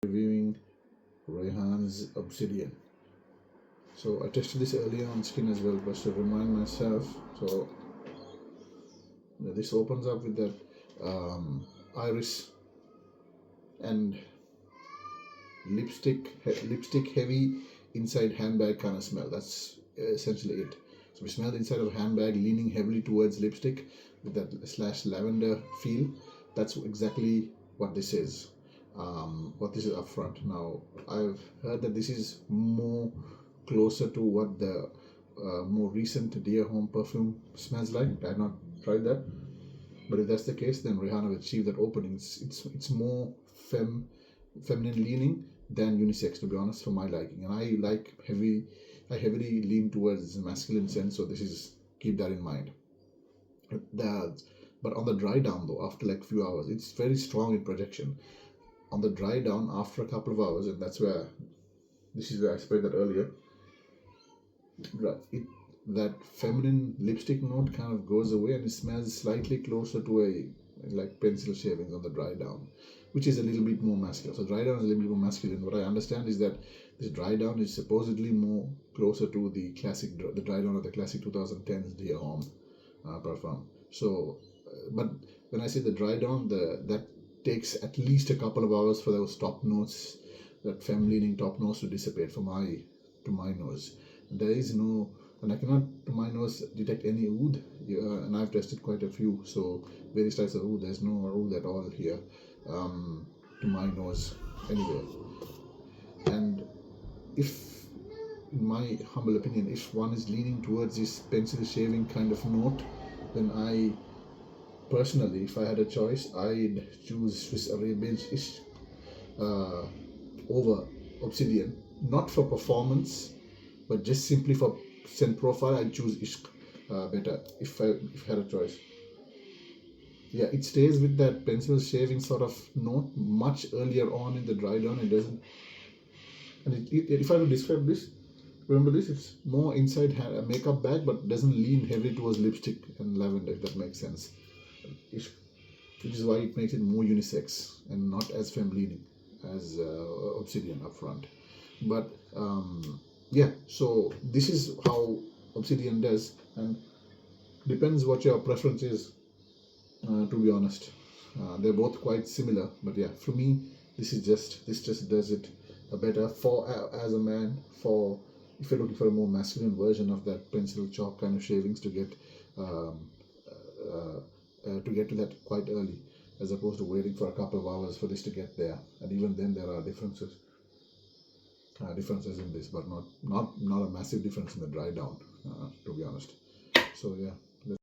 Reviewing Rayhaan's obsidian. So I tested this earlier on skin as well, but to remind myself. So this opens up with that iris and lipstick heavy inside handbag kind of smell. That's essentially it. So we smell the inside of a handbag leaning heavily towards lipstick with that slash lavender feel. That's exactly what this is. What this is up front. Now I've heard that this is more closer to what the more recent Dear Home perfume smells like. I've not tried that, but if that's the case, then Rayhaan have achieved that opening. It's more feminine leaning than unisex, to be honest, for my liking. And I heavily lean towards the masculine sense, so this is, keep that in mind. But on the dry down though, after like few hours, it's very strong in projection. On the dry down after a couple of hours, and that's where this is where I sprayed that earlier. That feminine lipstick note kind of goes away, and it smells slightly closer to a like pencil shavings on the dry down, which is a little bit more masculine. So dry down is a little bit more masculine. What I understand is that this dry down is supposedly more closer to the dry down of the classic 2010s Dear Home perfume. So, but when I say the dry down, that takes at least a couple of hours for those top notes, that femme leaning top notes to dissipate to my nose. There is no, and I cannot to my nose detect any oud, and I've tested quite a few, so various types of oud. There's no oud at all here to my nose anyway. And if, in my humble opinion, if one is leaning towards this pencil shaving kind of note, then I personally, if I had a choice, I'd choose Swiss Arabian over obsidian, not for performance, but just simply for scent profile. I'd choose Ishq better if I had a choice. Yeah, it stays with that pencil shaving sort of note much earlier on in the dry down. It doesn't, and if I were to describe this, remember this, it's more inside a makeup bag, but doesn't lean heavily towards lipstick and lavender, if that makes sense. Which is why it makes it more unisex and not as femme leaning as obsidian up front. But yeah, so this is how obsidian does, and depends what your preference is, to be honest. They're both quite similar, but yeah, for me, this just does it better for as a man. For if you're looking for a more masculine version of that pencil chalk kind of shavings to get to that quite early, as opposed to waiting for a couple of hours for this to get there. And even then, there are differences in this, but not a massive difference in the dry down, to be honest. So yeah.